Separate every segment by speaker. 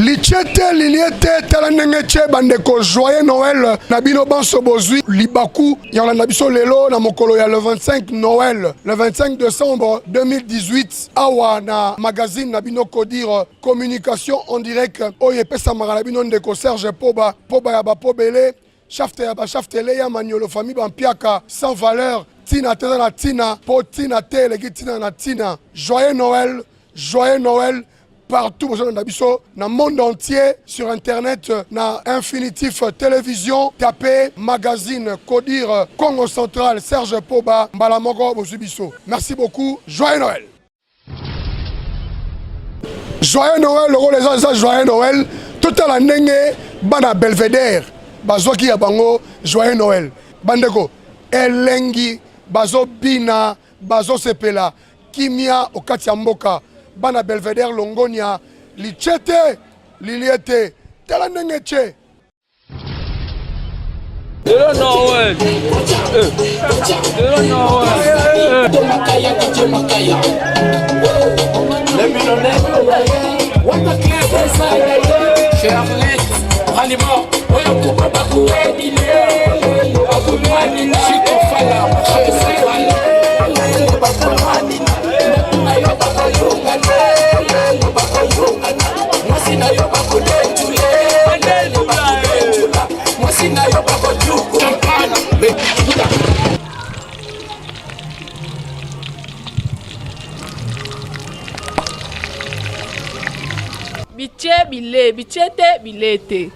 Speaker 1: Lichete liliete talanengeche bandeko joyeux Noël nabino banso bozui libaku yala nabiso lelo na mokolo ya le 25 Noël le 25 décembre 2018 awa na magazine nabino kodire communication en direct oye pesa marabino ndeko Serge Poba ya ba pobele shafte ya ba shaftele ya maniolo famille bampiaka sans valeur tina tena na tina po tina te legi tina na tina joyeux Noël partout dans le monde entier, sur internet, na Infinitif Télévision, tapez magazine, Codir, Congo Central, Serge Poba, Mbalamogo, Bozubiso. Merci beaucoup, joyeux Noël. Joyeux Noël, le rôle des gens, joyeux Noël. Tout à la nenge, bana Belvédère, bazoki ya bango, joyeux Noël. Bandeko, elengi, bazo bina, bazo sepela, kimia, okati mboka. Bana Belvédère Longonia, lichete, liliete, talanengeche.
Speaker 2: Bichete bilete.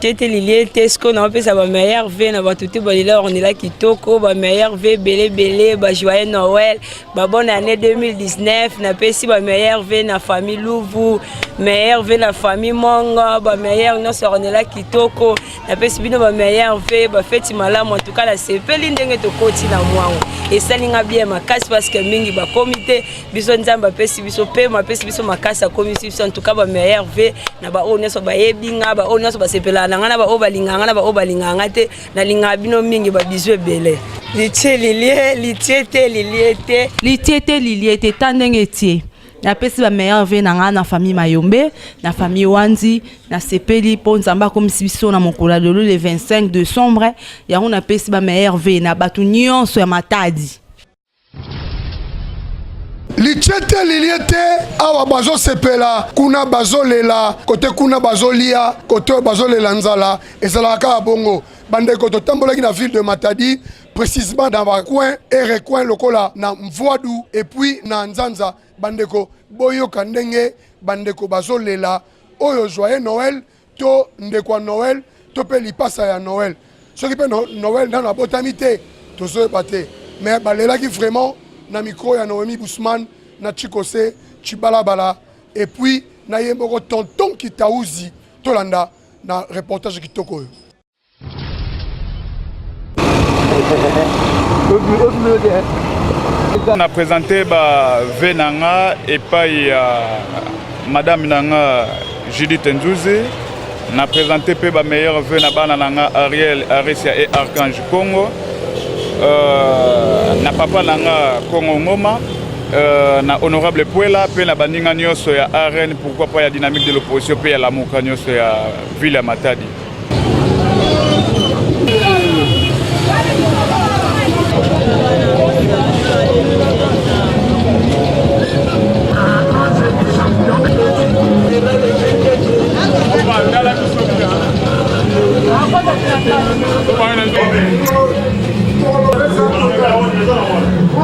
Speaker 2: Bichete liliete, ce qu'on appelle ça, meilleur V, na batuti balila, on est là kitoko, meilleur V, belé, joyeux Noël, bonne année 2019, na pesi meilleur V, na famille Louvu, meilleur V, na famille Monga, meilleur, non, on est là kitoko, na pesi bino meilleur V, fête malamu, en tout cas la CP, l'indenge to koti na moi. Et ça n'inga bien ma casse parce que mingi ba comité biso nzamba pesi biso pe ma pesi biso makasa comité en tout cas ba meilleur V na ba oneso ba yebinga ba oneso ba sepela na ngana ba obalinganga na ba obalinganga te na linga bino mingi ba biso belé litiete liliete tandengeti na pesi ba meilleur V na ngana famille Mayombe na famille Wanzi na sepeli po nzamba komisi biso na mokolo lelo le 25 décembre ya on a pesi ba meilleur V na batu nyonso ya Matadi.
Speaker 1: Lichete liliete awa bazo sepela kuna bazo lela kote kuna bazo lia kote bazo lela nzala ezalaka bongo bandeko totambolaki na ville de Matadi précisément dans un coin et recoin lokola na Mvoadou et puis na Nzanza bandeko boyo kandenge bandeko bazo lela oyo joyeux Noël to ndekwa Noël to pe lipasa ya Noël ce qui peut Noël dans la botanité to so baté mais balela qui vraiment na micro ya Noémie Bousman na Chikose Chibalabala et puis na yemoko tonton Kitaouzi tolanda na reportage kitoko.
Speaker 3: On a présenté Venanga et pas Madame Nanga Judith Nzouzi. On a présenté le meilleur Venabana Nanga Ariel Aresia et Archange Congo. Na papa Nanga Congo Ngoma. Na honorable Puela, pe na baninga nyoso ya arène, pourquoi pas la dynamique de l'opposition, pe ya la muka nyoso ya ville ya Matadi.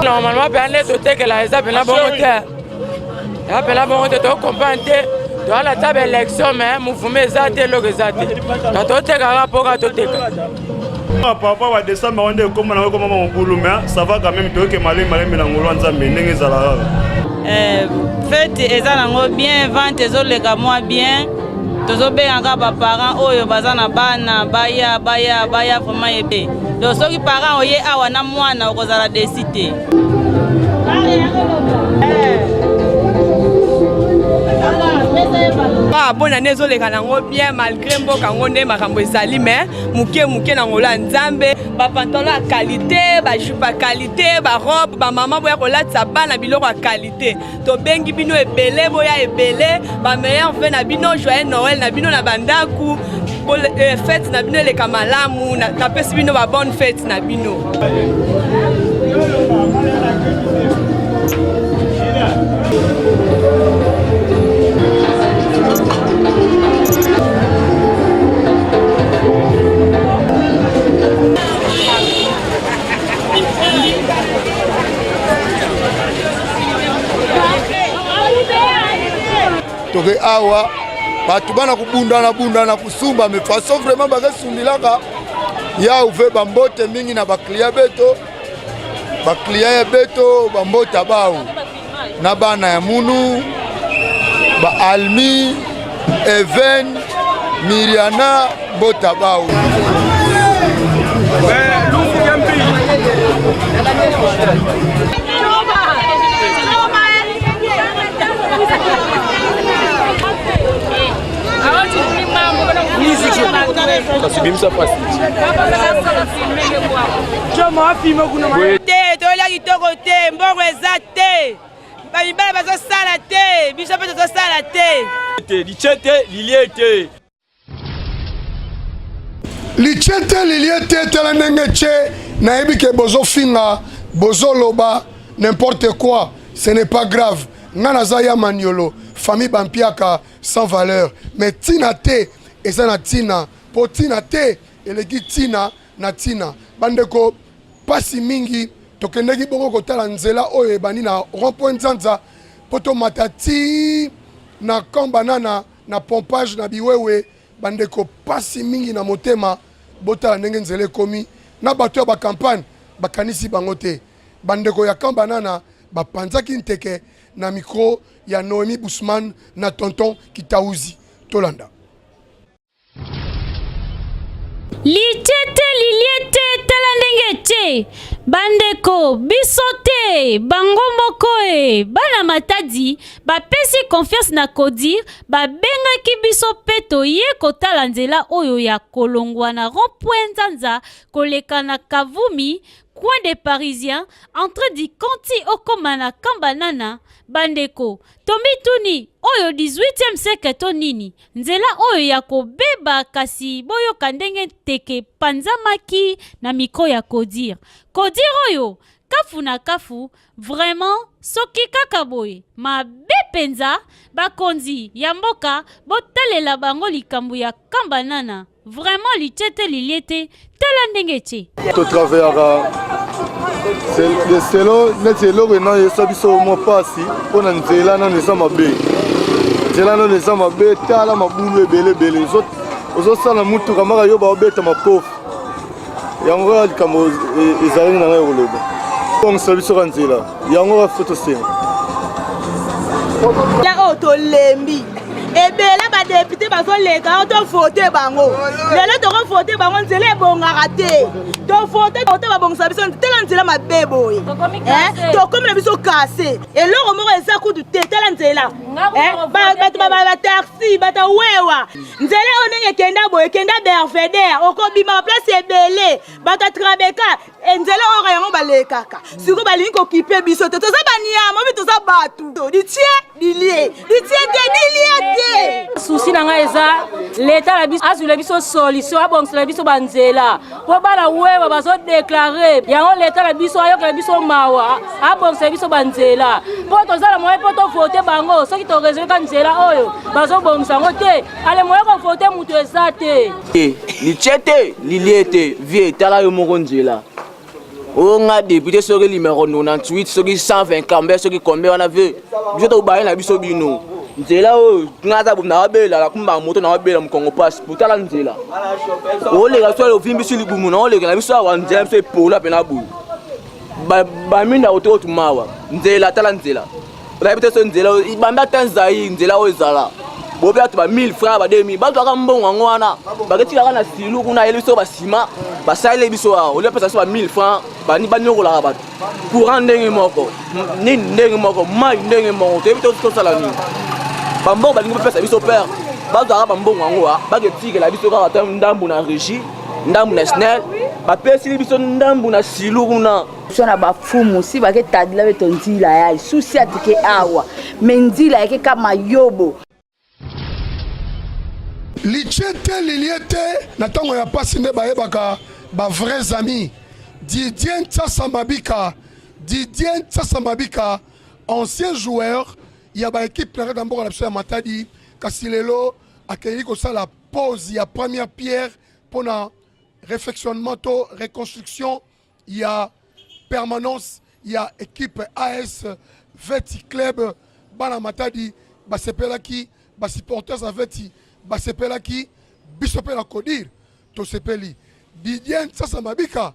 Speaker 4: Normalement, que la bonne tu comprends, dans la table élection, mais mouvement
Speaker 5: papa va descendre on est comme mon boulot mais ça va quand même que malé na ngolo nzambe ndenge ezala
Speaker 6: fête ezala bien vente ezoleka moi bien tozobenga ba parents oyo bazana bana baya vraiment ebe donc soki parents oye awa na mwana okozala décider
Speaker 7: Bonne année ezoleka nango bien malgré mboka ngo nde makambo ezali mais muke na ngolo ya Nzambe ba pantalon ya qualité ba jupe ya qualité ba robe ba maman boya kolatisa bana biloko ya qualité to bengi bino ebele boya ebele ba meilleur vœu na bino joyeux Noël na bino na bandaku fête na bino eleka malamu na pesi bino ba bonne fête na bino.
Speaker 8: Toke awa batu bana kubundana kusumba me façon vraiment bakasumbilaka ya uve bambote mingi na baklia beto baklia beto bambota bao na bana ya munu ba Almi Even Miriana bota bao
Speaker 1: Lichete liliete tala nengeche na ebike bozo finga bozo loba n'importe quoi, ce n'est pas grave. Ngana zaya maniolo famille bampiaka sans valeur mais tina te eza na tina po tina te eleki tina na tina bandeko pasi mingi tokendeki bongo kotala nzela oyo ebani na rond-point Nzanza poto matati na kambanana na pompage na biwewe bandeko pasi mingi na motema botala ndenge nzela ekomi na bato ya bakampagne bakanisi bango te bandeko ya kambanana bapanzaki nteke na micro ya Noémie Bousman na tonton Kitauzi Tolanda.
Speaker 9: Lichete liliete talandengete bandeko bisote bango mokoe bana matadi bapesi confiance na kodir babengaki biso peto ye kotala nzela oyo ya kolongwa na rond-point Nzanza koleka na Kavumi coin des Parisiens entre di Konti okomana kambanana bandeko tomituni oyo 18e siècle to nini nzela oyo ya kobeba kasi boyo kandenge teke panzamaki na miko ya kodir oyo kafu na kafu vraiment soki kaka boye mabe penza bakonzi ya mboka botalela bango likambo ya kambanana vraiment lichete liliete tala ndenge che
Speaker 8: to travers le selo netelo rena yesa biso mo pasi pona nzela na neza mabe nzela na neza mabe tala mabulu ebele ozo sala mutu kamaka yo ba obeta mapofu yango ya likambo ezali na ngai koloba bongisa biso ka nzela yango ba foto senga
Speaker 10: la otolembi ebela ba député bazoleka to voter bango lelo to voter bango nzela ebongaka te to voter ba bongisa biso tela nzela mabebo to comme na biso kase eloko moko eza kudu te tela nzela ba taxi ba ta wewa nzela onenge kenda boye kenda Belvedere okobima place ebele ba ta Trabeka nzela ora yango balekaka siko balingi kokipe biso te toza baniama bi toza batu dilie
Speaker 11: souci na nga eza l'état la biso azula biso solution abongisa biso banzela po bana wewa bazo déclarer yango l'état la biso ayoka biso mawa abongisa biso banzela po tozala moye po to voter bango soki to réserver ka nzela oyo bazo bongisa ngo te ale moye ko voter mutu eza te
Speaker 12: lichete liliete vie tala yo moko nzela on a député sur le numéro 98 sur 120 camber sur combien on a vu je te bailler na biso bino nzela o ngaza buna bela la kumba moto na bela mkongo pass putala nzela o le ga so le vimbi sur libumu na o le ga biso wa nzela se pola pena bu ba minda oto tumawa nzela tala nzela la bite so nzela ibamba tanzai nzela o ezala bobe atu ba 1000 francs ba 2000 ba twaka mbongo ngwana ba ketika kana silu kuna eliso ba sima ba saile biso wa o le pesa so ba 1000 francs ba ni ba nyokola ba courant ndenge moko ni ndenge moko mai ndenge moko te bito to sala ni bambongo balingi bapesa biso père bazwaka bambongo yango baketikela biso kaka ta ndambu na régie ndambu na snel bapesili biso ndambu na silu kuna
Speaker 13: biso na bafumu si baketadila beto nzila yayi susi atike awa me nzila yake kama yobo
Speaker 1: lichete liliete na ntango ya pasi nde bayebaka vrais amis. Didier Ntsasa Mabika, ancien joueur, il y a une équipe d'abord à la Matadi, Kassilelo, a créé la pause, il y a première pierre pour la réfectionnement, reconstruction, il y a permanence, il y a équipe AS Veti Club, Bana Matadi, Basepelaki, Basipporters à Veti, Basepelaki, Bisopela Kodir, Tosepeli. Didier Ntsasa Mabika,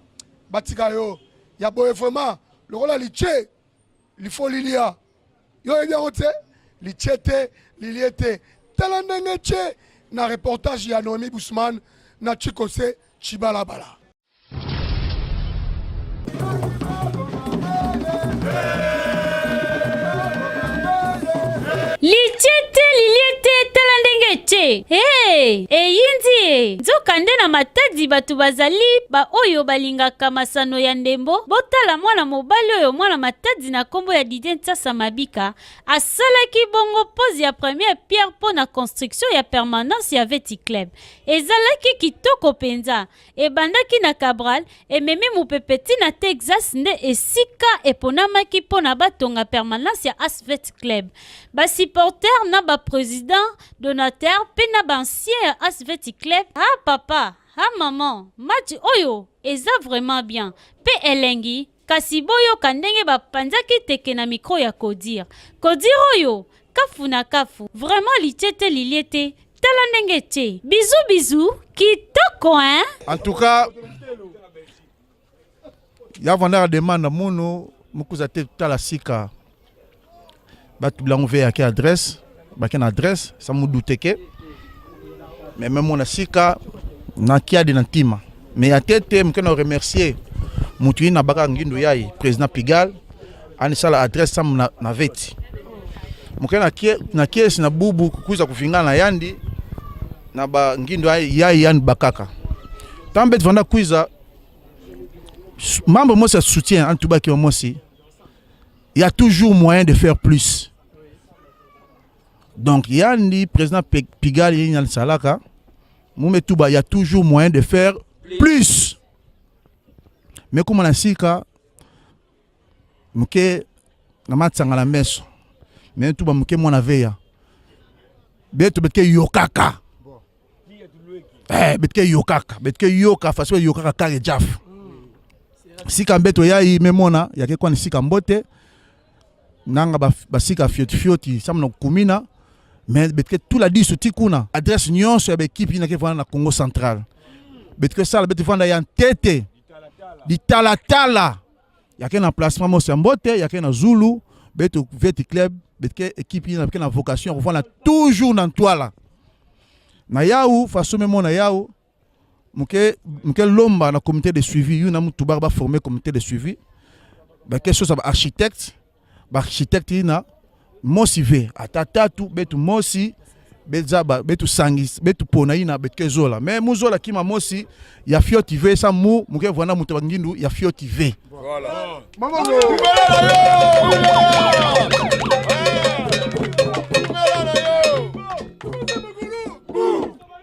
Speaker 1: Batikayo, il y a vraiment le rôle à l'Iché, il faut l'Ilia. Yo bien ote, l'Ichete, l'Iliete, Talandengeche, na reportage ya Noemi Bousman, na Chikose, Chibalabala.
Speaker 9: Lichete liliete talandengete. Hey, eyindi. Nzokande na matadi batu bazali ba oyo balingaka masano ya ndembo. Botala mwana mobali oyo mwana matadi na kombo ya Didier Ntsasa Mabika. Asalaki bongo pose ya première pierre pour na construction ya permanence ya Veti Club. Ezalaki kitoko penza. Ebandaki na Cabral ememi mupepeti na Texas nde esika eponamaki pona batonga permanence ya AS Veti Club. Basi supporter na ba président donateur pe na ba ancien AS Veti Club. Ah papa, ah maman, match oyo eza vraiment bien. Pe elengi kasi boyo kandenge ba panzaki teke na micro ya Kodir. Kodir oyo kafu na kafu. Vraiment lichete liliete talandenge te. Bisous bisous kitoko hein.
Speaker 14: En tout cas, ya vanda demande munu mukuza te tala sika. Batu blanc veille à quelle adresse, quelle adresse, ça me doute que. Mais même mon sika, na kia de nantima. Mais à tête, je me remercier. Moutoui na baka ngindu yai, président Pigal, anisa la adresse sam na veti. Mukena na kia na bubu kukuza kufinga na yandi, na ba ngindu yai yan bakaka. Tambet vanda kuiza, membre moi ça soutient en tout bas qui au aussi. Il y a toujours moyen de faire plus. Donc, il y a un président Pigal, il y a un salaka. Il y a toujours moyen de faire plus. Mais comme on a dit, il y a la messe. Mais tout le monde a veillé. Mais tout le monde yokaka. Mais yokaka. Mais yokaka. Parce que yokaka kare jaf. Si kambeto ya i memona, ya ke kwani si kambote. Nanga basika fioti samna kumina mais betke tout la dit souti kuna adresse nyon sur l'équipe ina ke vana na Congo central betke sala bet vanda ya tete di talatala ya ke na placement mo sembote ya ke na Zulu beto Veti Club betke équipe ina ke na vocation vana toujours dans toile na yaou façon même na yaou muke lomba na comité de suivi yuna mutu ba former comité de suivi ba quelque chose architecte architecte ina motivé atatatu betu mosi bezaba betu sangis betu pona ina betke zola mais muzola kima mosi ya fioti ve sa mu muke vwana mutu bangindu ya fioti ve voilà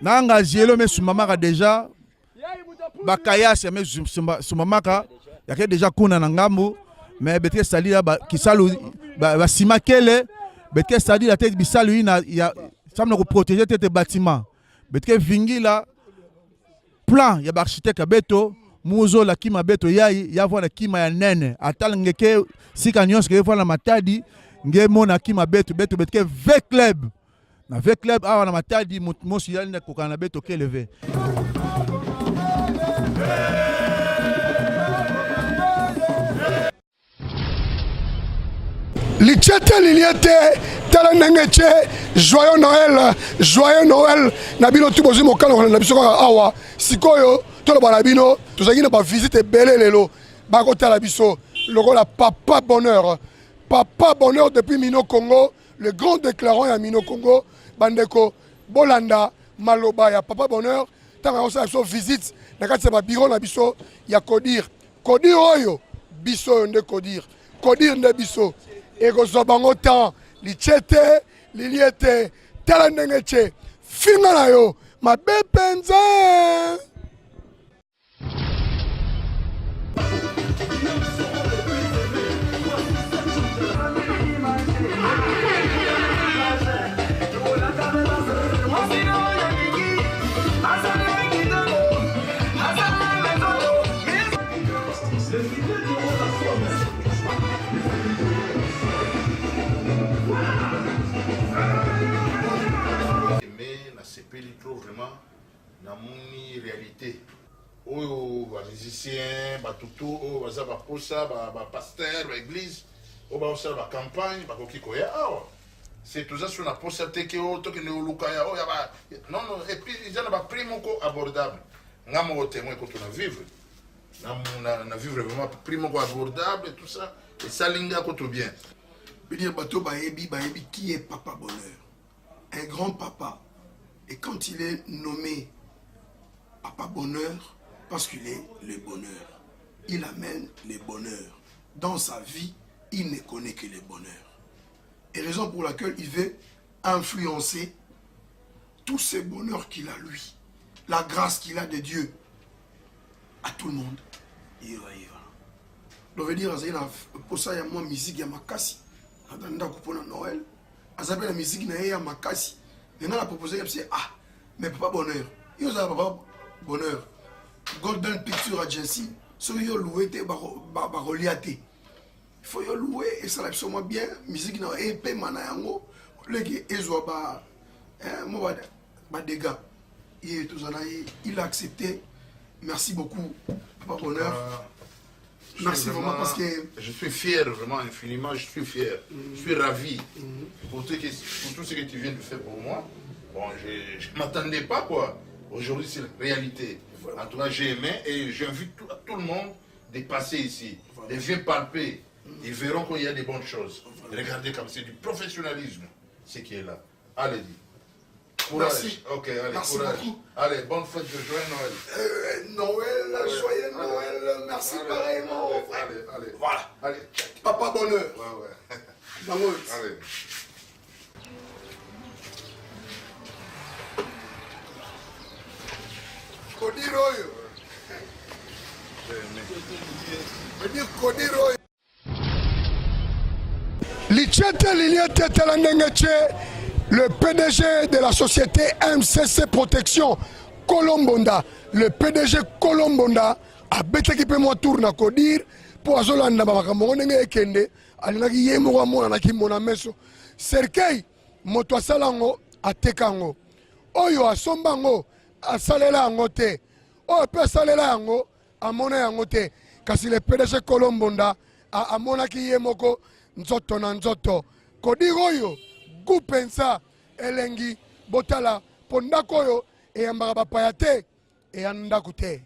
Speaker 14: nanga zielo me sumamaka déjà bakaya se me sumamaka yake déjà kuna na ngambu mais betke sali la kisalu ba simakele betke sali la tête bisalu ina ya samna ko protéger tête bâtiment betke vingila plan ya architecte beto muzo la kima beto yayi ya vona kima ya nene atala ngeke sika nyonso ke vona matadi nge mona kima beto betke V Club na V Club awa na matadi mosi yali na kokana beto ke lever
Speaker 1: Lichete liliete talandengeche joyeux Noël nabino tubozi mokalo na biso kaka awa sikoyo to la balabino tozaki na ba visite belé lelo bako tala biso lokola papa bonheur depuis Mino Congo le grand déclarant ya Mino Congo bandeko bolanda maloba ya Papa Bonheur tanga osa biso visite na kati ya bureau na biso ya Kodir oyo biso nde Kodir nde biso ekozwa bango temps lichete liliete tala ndenge che finga na yo mabe penza.
Speaker 15: Vraiment dans mon réalité oyo ba musicien ba tutu o baza ba posa ba pasteur ba église o ba osala ba campagne ba kokiko ya awa c'est tout ça sur la posa teke o to ke ne olukaya o ya ba non et puis ils ont ba prix moko abordable ngamo témoin ko na vivre na vivre vraiment prix moko abordable et tout ça et ça linga ko to bien
Speaker 1: dire bato baebi qui est Papa Bonheur, un grand papa. Et quand il est nommé Papa Bonheur, parce qu'il est le bonheur, il amène le bonheur. Dans sa vie, il ne connaît que le bonheur. Et raison pour laquelle il veut influencer tous ces bonheurs qu'il a lui, la grâce qu'il a de Dieu, à tout le monde. Il va. Donc, veut dire, pour ça, il y a moins musique, il y a ma casse. Pour Noël, il y a musique, il y a ma casse. Maintenant, la proposition, c'est ah, mais Papa Bonheur. Il y a Papa Bonheur. Golden Picture Agency. Si vous louez, il faut louer et ça l'a sûrement bien. Musique, et paie manayango. Il a accepté. Merci beaucoup, Papa Bonheur. Merci vraiment parce que...
Speaker 15: Je suis fier, vraiment, infiniment, je suis fier. Je suis ravi pour tout ce que tu viens de faire pour moi. Bon, je ne m'attendais pas, quoi. Aujourd'hui, c'est la réalité. En tout cas, j'ai aimé et j'invite tout le monde de passer ici, de venir palper. Ils verront qu'il y a des bonnes choses. Regardez comme c'est du professionnalisme, ce qui est là. Allez-y. Courage. Merci. Ok, allez, merci courage. Beaucoup. Allez, bonne fête de joyeux Noël.
Speaker 1: Noël, joyeux Noël. Merci pareillement.
Speaker 15: Allez.
Speaker 1: Voilà.
Speaker 15: Allez.
Speaker 1: Papa Bonheur.
Speaker 15: Ouais.
Speaker 1: Vamos.
Speaker 15: Allez.
Speaker 1: Kodiroyo. Kodiroyo. Lichete liliete telandengeche. Le PDG de la société MCC Protection, Colombonda, le PDG Colombonda a bêté qui peut moi tourner Kodir pour azolanda bamakambo ndenge ekende alinaki yemo mona na kimona meso Serkei moto asalango atekango oyo asombango asalela yango te oyo pe asalela yango amona yango te kasi le PDG Colombonda amonaki yemoko nzoto na nzoto Kodir oyo Kupensa elengi botala pondakoyo e yambaka bapaya te e yandaku te.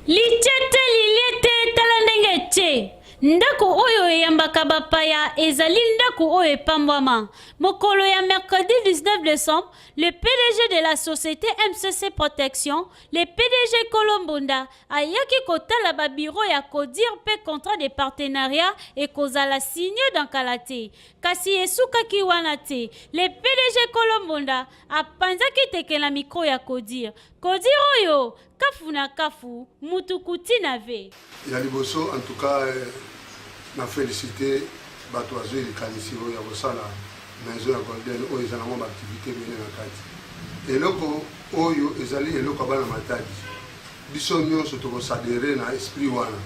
Speaker 9: Lichete liliete tala ndenge che. Ndako oyo eyambaka bapaya ezali ndako oyo epambwama. Mokolo ya mercredi 19 décembre, le PDG de la société MCC Protection, le PDG Colombonda, ayaki kotala ba bureau ya Kodir pe contrat de partenariat et kozala signé dans Kalate. Kasi esukaki wana te, le PDG Colombonda apanzaki teke na micro ya Kodir. Kodir oyo kafu na kafu mutukuti na ve.
Speaker 1: Ya liboso en tout cas na félicité bato azo elikanisi oyo ya kosala maison ya Golden oyo ezalamo baaktivité ebele na kati eloko oyo ezali eloko ya bana matadi biso nyonso tokosadere na esprit wana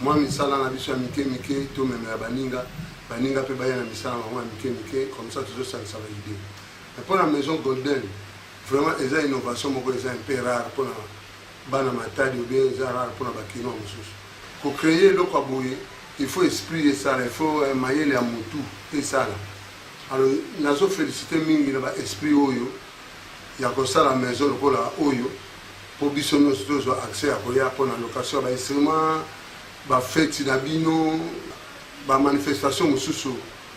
Speaker 1: mwa misala na biso ya mike tomemela baninga mpe baya na misala na bango ya mike comme ça tozosalisa baide mpo na maison Golden vraiment eza innovation moko eza un peu rare mpona bana matadi obien eza rare mpona bakino mosusu kocreye eloko ya boye il faut esprit de ça, il faut mayele ya mutu et ça. Alors nazo féliciter mingi na ba esprit oyo ya ko sala maison lokola oyo pour biso nyonso tozwa accès à koya pona location ba instrument ba fête na bino ba manifestation mosusu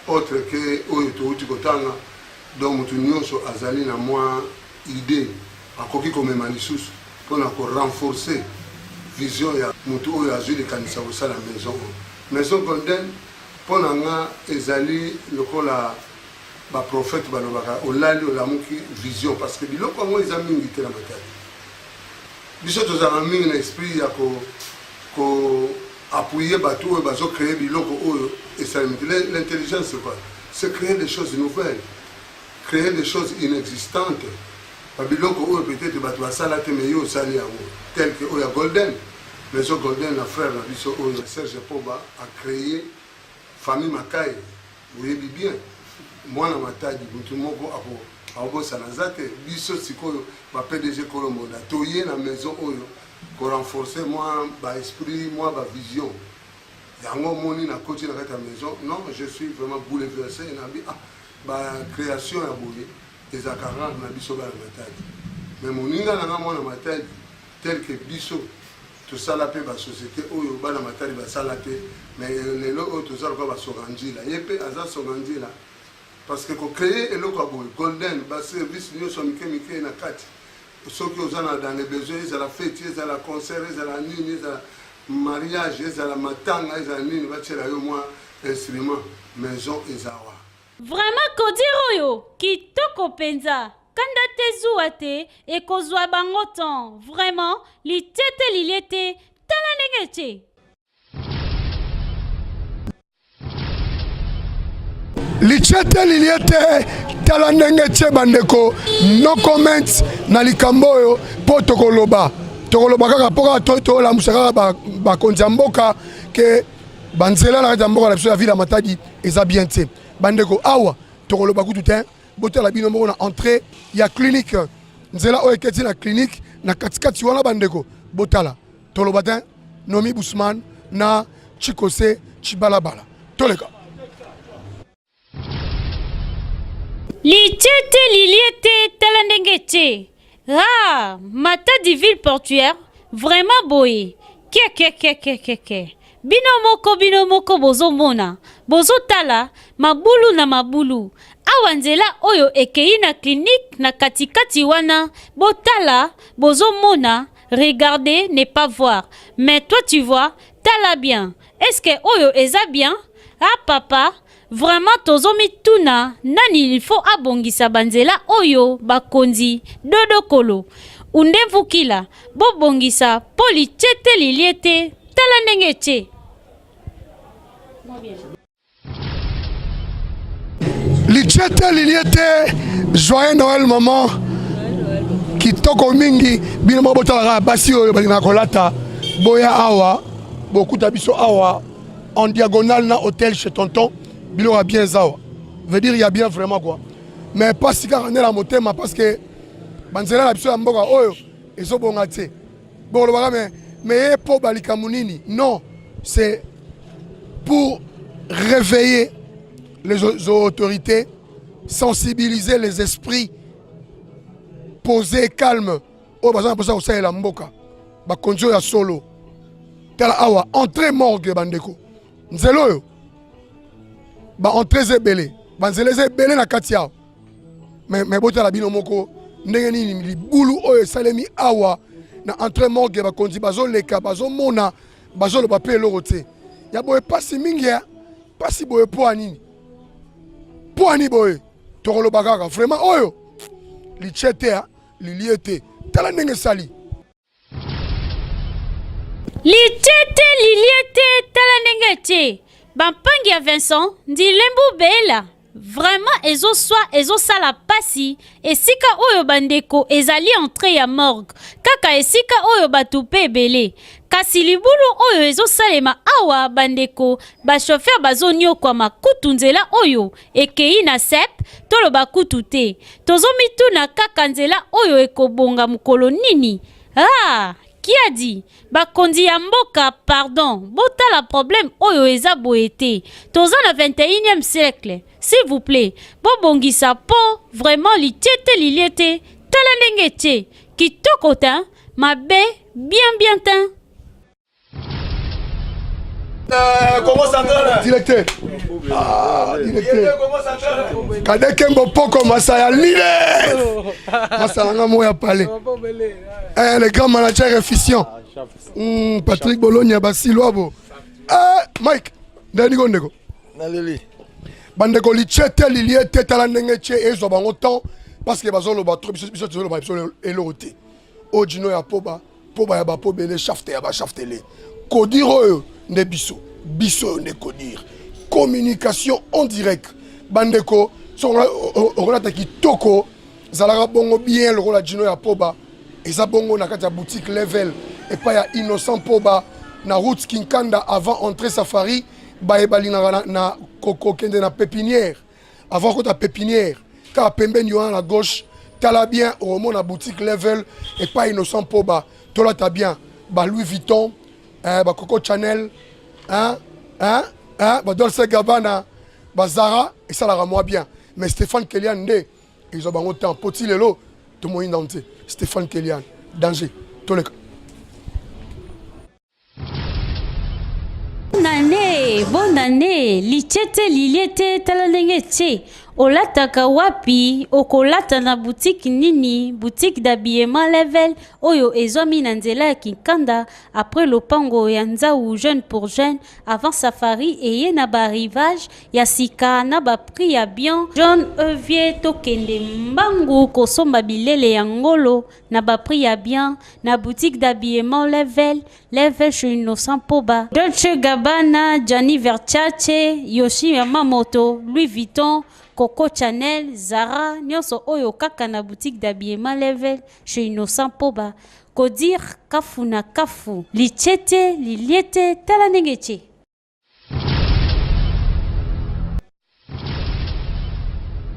Speaker 16: autre que oyo touti kotanga donc motu nyonso azali na mwa idée akoki komema lisusu mpona korenforcer vision ya motu oyo azwi likanisa kosala maison golden mpona nga ezali lokola baprofete balobaka olali olamuki vision parce que biloko yango eza mingi te na matadi biso tozala mingi na esprit ya appuyer bato oyo bazocréer biloko oyo esalemiki. L'intelligence c'est quoi? C'est créer des choses nouvelles, créer des choses inexistantes. Babiloko oyo peut-être bato basala te mais yo osali yango tel que oyo golden maison golden na frère na biso oyo Serge Poba a créé famille Makai. Vous voyez bien mwana matadi mutu moko akobosana za te biso sikoyo ba PDG Kolomoda toye na maison oyo ko renforcer moi ba esprit moi ba vision yango moni na koti na kati ya maison. Non, je suis vraiment bouleversé na bi ba création ya boye ezaka rendre na biso ba matadi mais moninga na mwana matadi tel que biso to sala pe ba société oyo bana matadi ba sala te mais lelo oyo to sala ko ba sogandila yepe aza sogandila parce que ko créer eloko boye golden ba service nyonso mike na kati soki ozana dans les besoins ezala fête ezala concert ezala nini ezala mariage ezala matanga ezala nini batiela yo mwa instrument maison ezawa.
Speaker 9: Vraiment kodiro yo kitoko penza kanda te zuwa te ekozwa bango temps vraiment litete liliete tala ndenge te.
Speaker 1: Lichete liliete tala ndenge te bandeko no comment na likambo oyo po tokoloba kaka poka to la musaka ba konza mboka ke banzela na kati mboka la biso ya ville Matadi eza bien te bandeko awa tokoloba kutu te botala bino moko na entrée ya clinique nzela oyo eketi na clinique na katikati wana bandeko botala toloba te Nomi Busman na Chikose Chibalabala toleka
Speaker 9: Lichete liliete tala ndenge te. Matadi ville portuaire vraiment boye ke bino moko bozo mona bozo tala mabulu na mabulu awa nzela oyo ekei na clinique na katikati wana botala bozo mona regarder n'est pas voir mais toi tu vois tala bien est-ce que oyo eza bien papa vraiment tozomi tuna nani il faut abongisa banzela oyo bakonzi dodo kolo undevukila bobongisa poli chete liliete tala ndenge te.
Speaker 1: Lichete liliete joyeux Noël maman kitoko mingi bino mobotala basi oyo balina kolata boya awa bokuta biso awa en diagonale na hôtel chez tonton bilo a bien zawa veut dire il y a bien vraiment quoi mais pas si car on est la motema parce que banzela la biso ya mboka oyo ezo bonga te bon le voilà mais pour balika munini non c'est pour réveiller les autorités sensibiliser les esprits poser calme oh bazana pour ça aussi la mboka ba konjo ya solo tala awa entrée morgue bandeko nzelo yo ba entrée zebele banzele zebele na kati yao mais botala bino moko ndenge nini libulu oyo salemi awa na entrée morgue ba konzi bazo leka bazo mona bazo lo papier loro te ya boye pasi mingi ya pasi boye poani boye tokolo bakaka vraiment oyo lichete liliete tala ndenge sali
Speaker 9: lichete liliete tala ndenge te bampangi ya Vincent ndilembu bela vraiment ezo sala pasi esika oyo bandeko ezali entrée ya morgue kaka esika oyo batupe ebele kasi libulu oyo ezo salema awa bandeko ba chauffeur bazonyokwa makutu nzela oyo ekei na sep tolo bakutu te tozomituna kaka nzela oyo ekobonga mukolo nini qui a dit bakondi ya mboka pardon botala problème oyo eza boye te toza na 21e siècle s'il vous plaît bobongisa po vraiment lichete liliete tala ndenge te kitoko ta mabe bien ten
Speaker 8: Congo Central.
Speaker 1: Directeur. Ah, directeur. Kade Kembo Poko Masaya leader. Masaya Ngamoya Palais. Le grand manager efficient. Patrick Bologna Basiloabo. Mike, Dani Gondego.
Speaker 8: Naleli.
Speaker 1: Bandeko lichete liliete talandenge che ezo bango temps parce que bazolo ba trop biso tolo ba biso elorote. Ojino ya poba ya ba pobele shafte ya ba shaftele. Kodiro ne biso ne kodir. Communication en direct. Bandeko son relata ki toko zalaka bongo bien le rôle jino ya poba eza bongo na kati ya boutique level et pas ya innocent poba na route Kinkanda avant entrer safari. Baebali na kokokende na pépinière avant que ta pépinière car pembeni yo à la gauche tala bien au moment na boutique level et pas innocent poba tola ta bien ba Louis Vuitton ba Coco Chanel ba Dolce Gabbana ba Zara et ça la moi bien mais Stéphane Kélian ndé ils ont bango temps poti lelo tout monde inventé Stéphane Kélian danger toleka.
Speaker 9: Bonne année, lichete liliete talandenge tche. Olataka wapi, okolata na boutique nini, boutique d'habillement level, oyo ezomi na nzela ya Kinkanda, après lopango ya Nzaou jeune pour jeune, avant safari eye na ba rivage, ya sika na ba prix ya bien, John Evier tokende mbangu kosomba bilele ya ngolo, na ba prix ya bien, na boutique d'habillement level chez Innocent Poba, Dolce Gabbana, Gianni Versace, Yoshi Yamamoto, Louis Vuitton, Coco Chanel, Zara, nyonso oyo kaka na boutique d'habillement level chez Innocent Poba. Kodir kafu na kafu, lichete, liliete, talanengeche.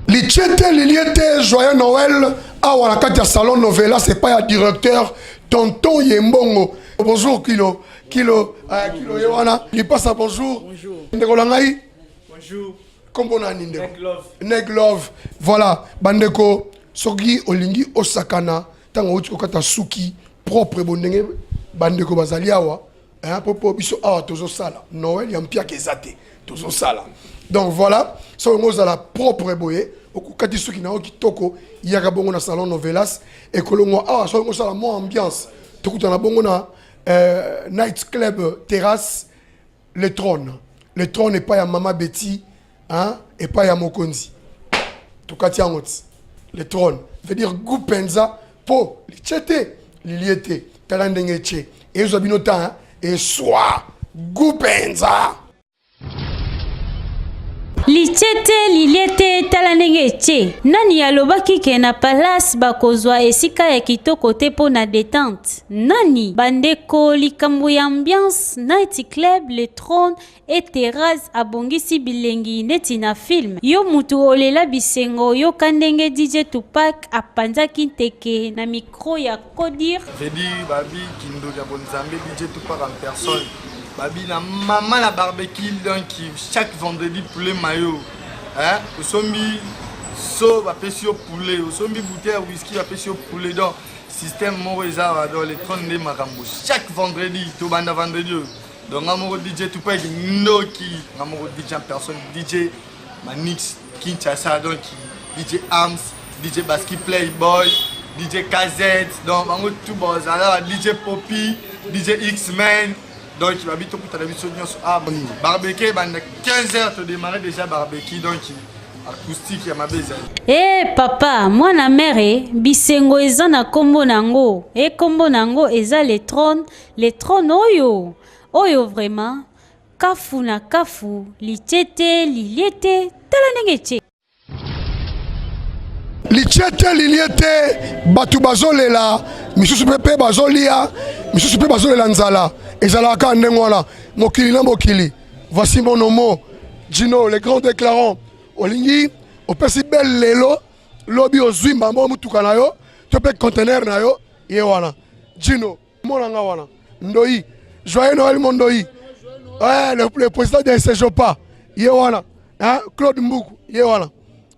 Speaker 1: Lichete, liliete, joyeux Noël. Ah, voilà, quand il y a salon Novella, c'est pas un directeur, tonton Yembongo. Bonjour, Kilo, Yohana. Il passe à bonjour. Bonjour.
Speaker 5: Bonjour.
Speaker 1: Neg Love. Voilà. Bandeko, Sogi, Olingi, Osakana, Tango Uchiko Kata Suki, propre bondenge, Bandeko Bazaliawa, Popo Biso Awa Tozo Sala. Noël, Yampia Kezate, Tozo Sala. Donc voilà, ça on a la propre boye. Okukati Suki na Oki Toko, Yakabongo na Salon Novelas, et Kolongo Awa, ça on a la moins ambiance. Tokuta na Bongo na Night Club Terrasse, le trône. Le trône n'est pas à Mama Betty. Hein, et pas à Mokonzi. Tout cas, le trône veut dire Goupenza, po, lichete, liliete, talandengeche, et Zobinota, et soit Goupenza.
Speaker 9: Lichete liliete talanengeche. Nani alobaki ke na palace bakozwa esika ya kitoko te po na détente. Nani bandeko likambo ya ambiance night club le trône et terrasse abongisi bilengi neti na film. Yo mutu olela bisengo yo kandenge DJ Tupac apanzaki nteke na micro ya Kodir.
Speaker 8: Vedi babi kindo ya bonzambe DJ Tupac en personne. Babi na maman la barbecue donc chaque vendredi poulet maillot hein osombi so ba pesio poulet osombi bouteille whisky ba pesio poulet donc système mo ezava dans les 32 makambo chaque vendredi to banda vendredi donc ngamo DJ Tupac ndoki ngamo DJ en personne DJ Manix Kinshasa donc DJ Arms DJ Baski Playboy DJ KZ donc ngamo tout bozala DJ Poppy DJ X-Men. Donc il va vite au bout de la mission barbecue, 15h tu démarrer déjà barbecue donc acoustique ya mabeza.
Speaker 9: Eh papa, moi na mère bisengo eza na kombo nango. E kombo nango eza le trône oyo vraiment kafu na kafu, lichete, liliete, talanengeche.
Speaker 1: Lichete, liliete, batu bazolela, misusu pepe bazolia, misusu pepe bazolela nzala. Ezalaka ndengwana mokili na mokili. Voici mon nom, Gino, le grand déclarant. Olingi, opesi bel lelo, lobi ozwi mbambo mutuka na yo, tope conteneur na yo, ye wana. Gino, monanga wana. Ndoi, joyeux Noël mon Ndoi. Ouais, le président de Sejopa, ye wana. Hein, Claude Mboukou, ye wana.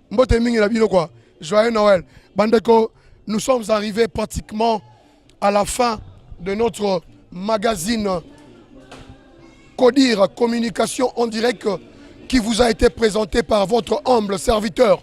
Speaker 1: Mbote mingi la bino quoi. Joyeux Noël. Bandeko, nous sommes arrivés pratiquement à la fin de notre magazine Codir Communication en direct qui vous a été présenté par votre humble serviteur,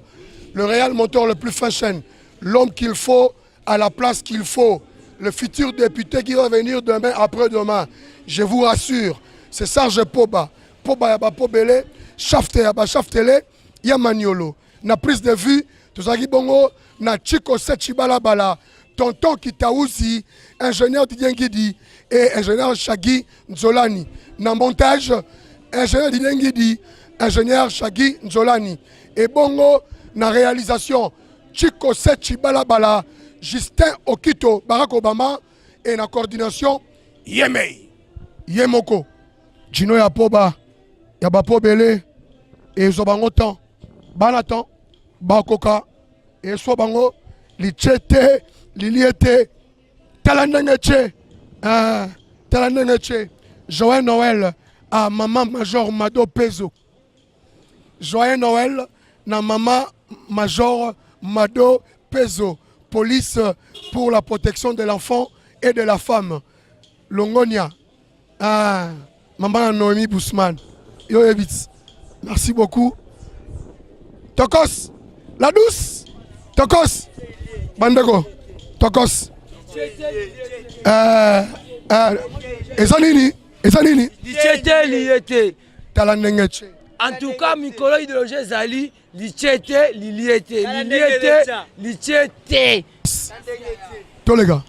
Speaker 1: le réel monteur le plus fin chaîne, l'homme qu'il faut à la place qu'il faut, le futur député qui va venir demain après-demain. Je vous rassure, c'est Serge Poba. Poba yaba Pobele, Shafte yaba Shaftele, Yamaniolo. Na prise de vue, Tozaki Bongo, na Chiko Setchibalabala, Tonton Kitaouzi, ingénieur Didier Ngidi et ingénieur Shagi Nzolani. Na montage, ingénieur Didier Ngidi, ingénieur Shagi Nzolani. Et Bongo, na réalisation, Chiko Setchibalabala, Justin Okito, Barack Obama, et na coordination, Yemei, Yemoko, Gino Yapoba, Yabapo Bele, et Zobango Tan, Banatan, Bakoka, et Sobango, Lichete, Liliete, Talanengeche, Talanengeche, Joël Noël, à Maman Major Mado Pezo. Joyeux Noël, na Maman Major Mado Pezo. Police pour la protection de l'enfant et de la femme. Longonia. Maman Noémie Bousman. Yo Evitz. Merci beaucoup. Tokos. La douce. Tokos. Bandego. Tokos. Ezanini. Ezanini.
Speaker 4: Lichete liete.
Speaker 1: Talanengeche.
Speaker 4: En tout cas, Mikolo idéologie Zali, lichete liliete. Liliete lichete.
Speaker 1: Tous les gars.